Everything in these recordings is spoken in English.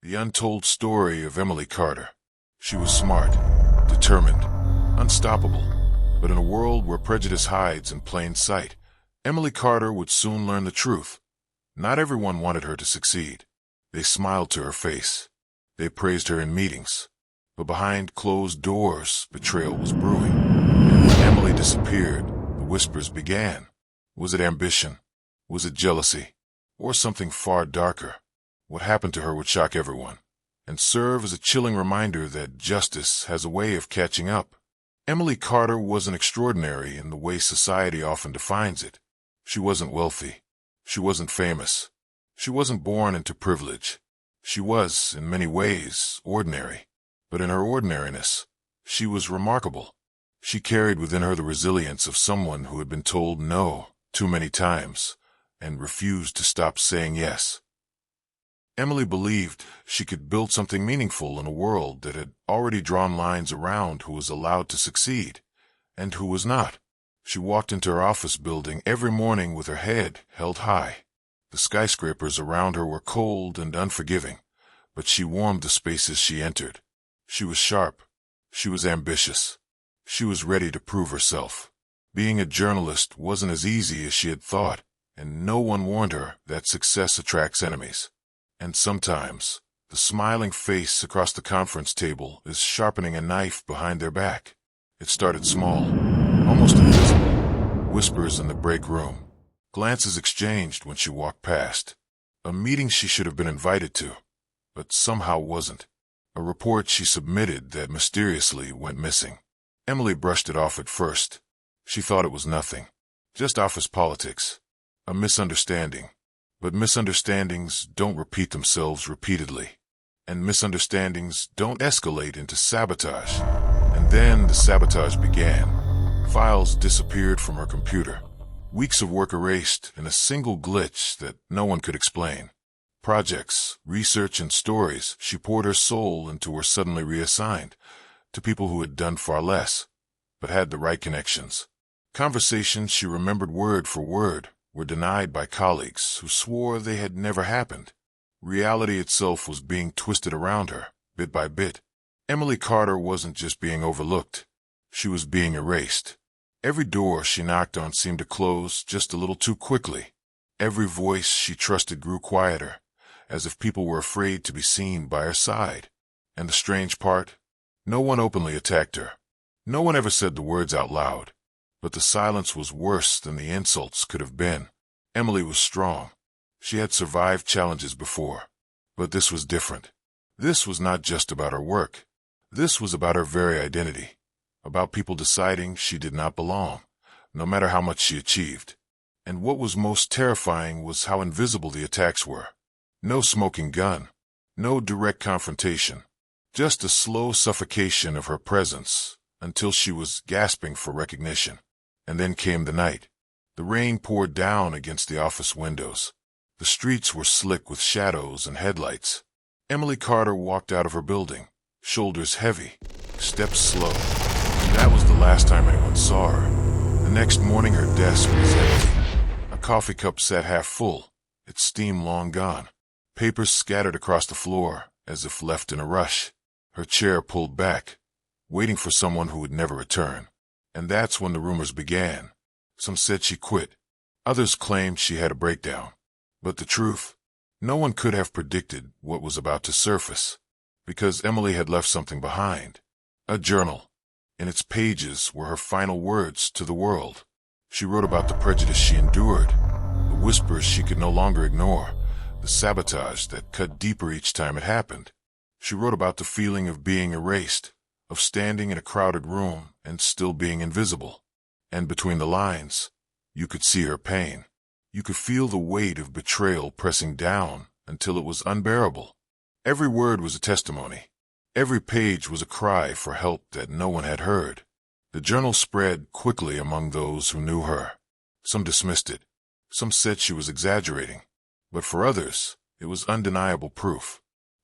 The untold story of Emily Carter. She was smart, determined, unstoppable. But in a world where prejudice hides in plain sight, Emily Carter would soon learn the truth. Not everyone wanted her to succeed. They smiled to her face. They praised her in meetings. But behind closed doors, betrayal was brewing. And when Emily disappeared, the whispers began. Was it ambition? Was it jealousy? Or something far darker? What happened to her would shock everyone, and serve as a chilling reminder that justice has a way of catching up. Emily Carter wasn't extraordinary in the way society often defines it. She wasn't wealthy. She wasn't famous. She wasn't born into privilege. She was, in many ways, ordinary. But in her ordinariness, she was remarkable. She carried within her the resilience of someone who had been told no too many times and refused to stop saying yes. Emily believed she could build something meaningful in a world that had already drawn lines around who was allowed to succeed and who was not. She walked into her office building every morning with her head held high. The skyscrapers around her were cold and unforgiving, but she warmed the spaces she entered. She was sharp. She was ambitious. She was ready to prove herself. Being a journalist wasn't as easy as she had thought, and no one warned her that success attracts enemies. And sometimes, the smiling face across the conference table is sharpening a knife behind their back. It started small, almost invisible. Whispers in the break room. Glances exchanged when she walked past. A meeting she should have been invited to, but somehow wasn't. A report she submitted that mysteriously went missing. Emily brushed it off at first. She thought it was nothing. Just office politics. A misunderstanding. But misunderstandings don't repeat themselves repeatedly. And misunderstandings don't escalate into sabotage. And then the sabotage began. Files disappeared from her computer. Weeks of work erased in a single glitch that no one could explain. Projects, research, and stories she poured her soul into were suddenly reassigned to people who had done far less, but had the right connections. Conversations she remembered word for word were denied by colleagues who swore they had never happened. Reality itself was being twisted around her, bit by bit. Emily Carter wasn't just being overlooked. She was being erased. Every door she knocked on seemed to close just a little too quickly. Every voice she trusted grew quieter, as if people were afraid to be seen by her side. And the strange part? No one openly attacked her. No one ever said the words out loud. But the silence was worse than the insults could have been. Emily was strong. She had survived challenges before. But this was different. This was not just about her work. This was about her very identity. About people deciding she did not belong, no matter how much she achieved. And what was most terrifying was how invisible the attacks were. No smoking gun. No direct confrontation. Just a slow suffocation of her presence until she was gasping for recognition. And then came the night. The rain poured down against the office windows. The streets were slick with shadows and headlights. Emily Carter walked out of her building, shoulders heavy, steps slow. That was the last time anyone saw her. The next morning her desk was empty. A coffee cup sat half full, its steam long gone. Papers scattered across the floor, as if left in a rush. Her chair pulled back, waiting for someone who would never return. And that's when the rumors began. Some said she quit. Others claimed she had a breakdown. But the truth? No one could have predicted what was about to surface. Because Emily had left something behind. A journal. In its pages were her final words to the world. She wrote about the prejudice she endured, the whispers she could no longer ignore, the sabotage that cut deeper each time it happened. She wrote about the feeling of being erased, of standing in a crowded room and still being invisible. And between the lines, you could see her pain. You could feel the weight of betrayal pressing down until it was unbearable. Every word was a testimony. Every page was a cry for help that no one had heard. The journal spread quickly among those who knew her. Some dismissed it. Some said she was exaggerating. But for others, it was undeniable proof.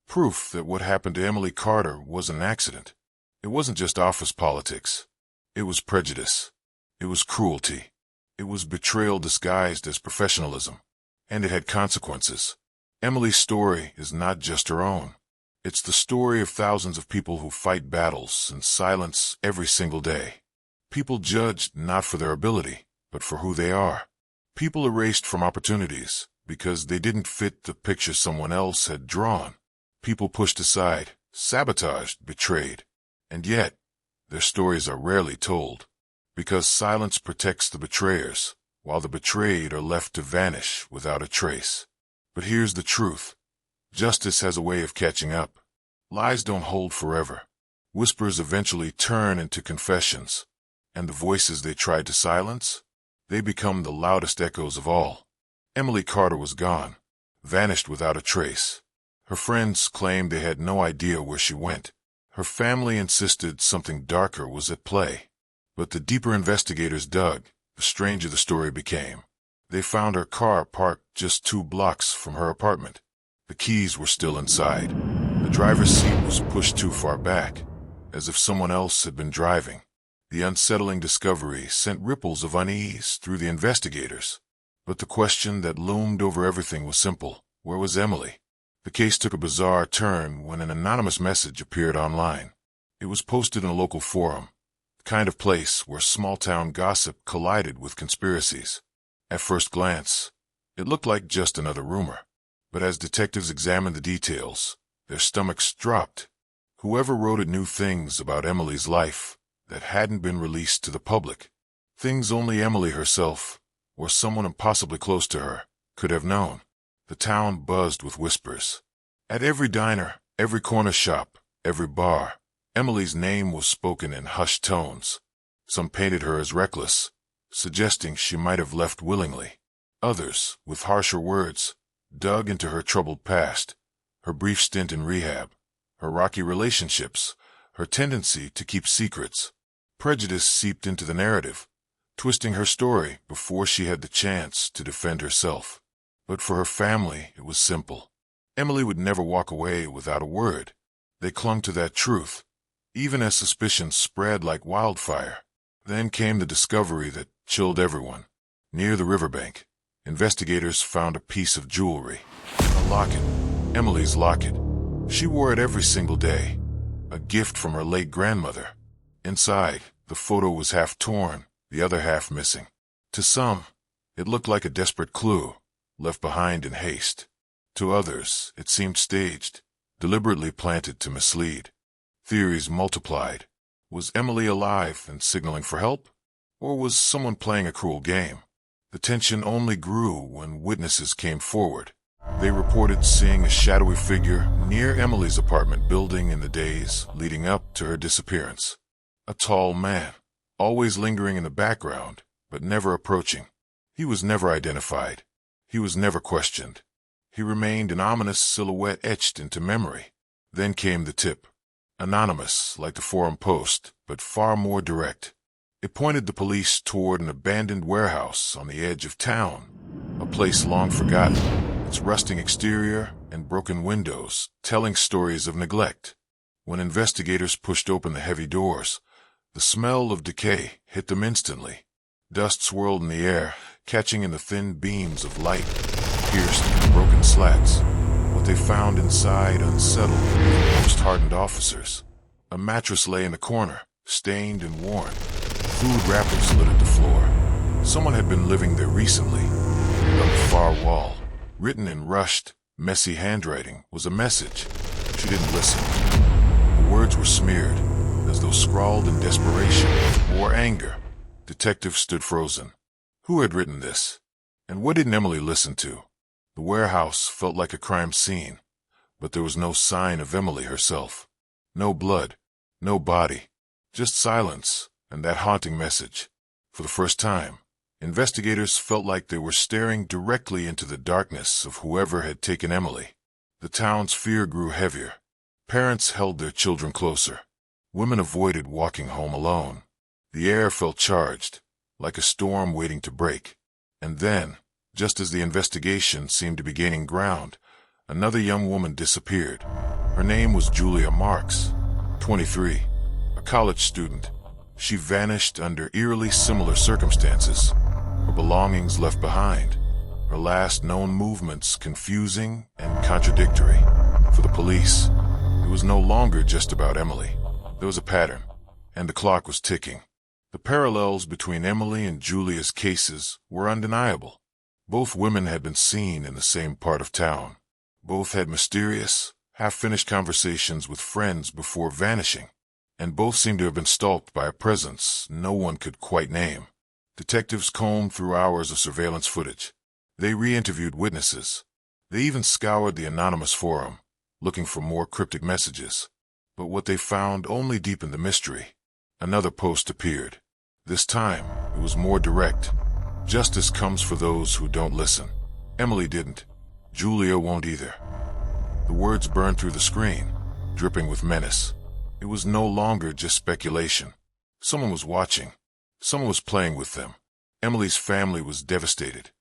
Proof that what happened to Emily Carter was an accident. It wasn't just office politics. It was prejudice. It was cruelty. It was betrayal disguised as professionalism. And it had consequences. Emily's story is not just her own. It's the story of thousands of people who fight battles in silence every single day. People judged not for their ability, but for who they are. People erased from opportunities because they didn't fit the picture someone else had drawn. People pushed aside, sabotaged, betrayed. And yet, their stories are rarely told, because silence protects the betrayers, while the betrayed are left to vanish without a trace. But here's the truth. Justice has a way of catching up. Lies don't hold forever. Whispers eventually turn into confessions. And the voices they tried to silence? They become the loudest echoes of all. Emily Carter was gone, vanished without a trace. Her friends claimed they had no idea where she went. Her family insisted something darker was at play. But the deeper investigators dug, the stranger the story became. They found her car parked just 2 blocks from her apartment. The keys were still inside. The driver's seat was pushed too far back, as if someone else had been driving. The unsettling discovery sent ripples of unease through the investigators. But the question that loomed over everything was simple. Where was Emily? The case took a bizarre turn when an anonymous message appeared online. It was posted in a local forum, the kind of place where small-town gossip collided with conspiracies. At first glance, it looked like just another rumor. But as detectives examined the details, their stomachs dropped. Whoever wrote it knew things about Emily's life that hadn't been released to the public. Things only Emily herself, or someone impossibly close to her, could have known. The town buzzed with whispers. At every diner, every corner shop, every bar, Emily's name was spoken in hushed tones. Some painted her as reckless, suggesting she might have left willingly. Others, with harsher words, dug into her troubled past, her brief stint in rehab, her rocky relationships, her tendency to keep secrets. Prejudice seeped into the narrative, twisting her story before she had the chance to defend herself. But for her family, it was simple. Emily would never walk away without a word. They clung to that truth, even as suspicion spread like wildfire. Then came the discovery that chilled everyone. Near the riverbank, investigators found a piece of jewelry. A locket. Emily's locket. She wore it every single day. A gift from her late grandmother. Inside, the photo was half torn, the other half missing. To some, it looked like a desperate clue, left behind in haste. To others, it seemed staged, deliberately planted to mislead. Theories multiplied. Was Emily alive and signaling for help? Or was someone playing a cruel game? The tension only grew when witnesses came forward. They reported seeing a shadowy figure near Emily's apartment building in the days leading up to her disappearance. A tall man, always lingering in the background, but never approaching. He was never identified. He was never questioned. He remained an ominous silhouette etched into memory. Then came the tip. Anonymous, like the forum post, but far more direct. It pointed the police toward an abandoned warehouse on the edge of town, a place long forgotten, its rusting exterior and broken windows telling stories of neglect. When investigators pushed open the heavy doors, the smell of decay hit them instantly. Dust swirled in the air, catching in the thin beams of light, pierced in broken slats. What they found inside unsettled the most hardened officers. A mattress lay in the corner, stained and worn. Food wrappers littered the floor. Someone had been living there recently. And on the far wall, written in rushed, messy handwriting, was a message. She didn't listen. The words were smeared, as though scrawled in desperation or anger. Detectives stood frozen. Who had written this? And what did Emily listen to? The warehouse felt like a crime scene, but there was no sign of Emily herself. No blood, no body, just silence and that haunting message. For the first time, investigators felt like they were staring directly into the darkness of whoever had taken Emily. The town's fear grew heavier. Parents held their children closer. Women avoided walking home alone. The air felt charged, like a storm waiting to break. And then, just as the investigation seemed to be gaining ground, another young woman disappeared. Her name was Julia Marks, 23, a college student. She vanished under eerily similar circumstances, her belongings left behind, her last known movements confusing and contradictory. For the police, It was no longer just about Emily. There was a pattern, and the clock was ticking. The parallels between Emily and Julia's cases were undeniable. Both women had been seen in the same part of town. Both had mysterious, half-finished conversations with friends before vanishing, and both seemed to have been stalked by a presence no one could quite name. Detectives combed through hours of surveillance footage. They re-interviewed witnesses. They even scoured the anonymous forum, looking for more cryptic messages. But what they found only deepened the mystery. Another post appeared. This time, it was more direct. Justice comes for those who don't listen. Emily didn't. Julia won't either. The words burned through the screen, dripping with menace. It was no longer just speculation. Someone was watching. Someone was playing with them. Emily's family was devastated.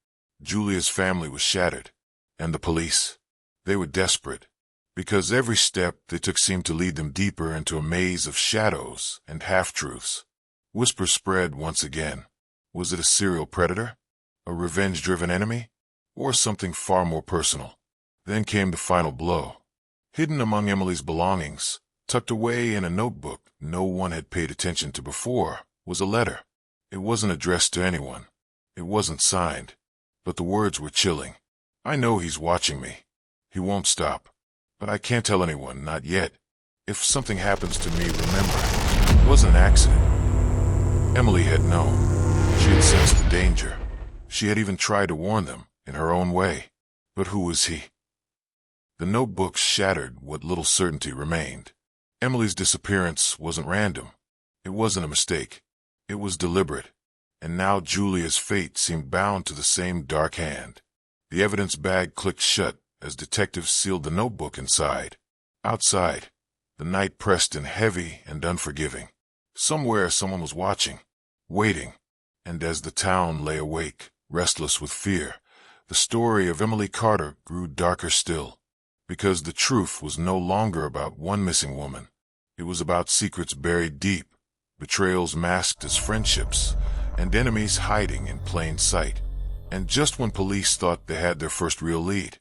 Julia's family was shattered. And the police? They were desperate. Because every step they took seemed to lead them deeper into a maze of shadows and half-truths. Whispers spread once again. Was it a serial predator? A revenge-driven enemy? Or something far more personal? Then came the final blow. Hidden among Emily's belongings, tucked away in a notebook no one had paid attention to before, was a letter. It wasn't addressed to anyone. It wasn't signed. But the words were chilling. I know he's watching me. He won't stop. But I can't tell anyone, not yet. If something happens to me, remember, it wasn't an accident. Emily had known. She had sensed the danger. She had even tried to warn them, in her own way. But who was he? The notebook shattered what little certainty remained. Emily's disappearance wasn't random. It wasn't a mistake. It was deliberate. And now Julia's fate seemed bound to the same dark hand. The evidence bag clicked shut as detectives sealed the notebook inside. Outside, the night pressed in heavy and unforgiving. Somewhere someone was watching, waiting, and as the town lay awake, restless with fear, the story of Emily Carter grew darker still. Because the truth was no longer about one missing woman. It was about secrets buried deep, betrayals masked as friendships, and enemies hiding in plain sight. And just when police thought they had their first real lead,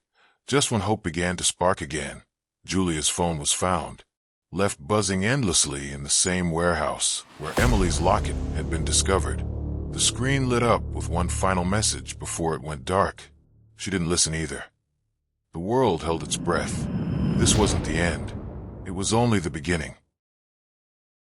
just when hope began to spark again, Julia's phone was found, left buzzing endlessly in the same warehouse where Emily's locket had been discovered. The screen lit up with one final message before it went dark. She didn't listen either. The world held its breath. This wasn't the end. It was only the beginning.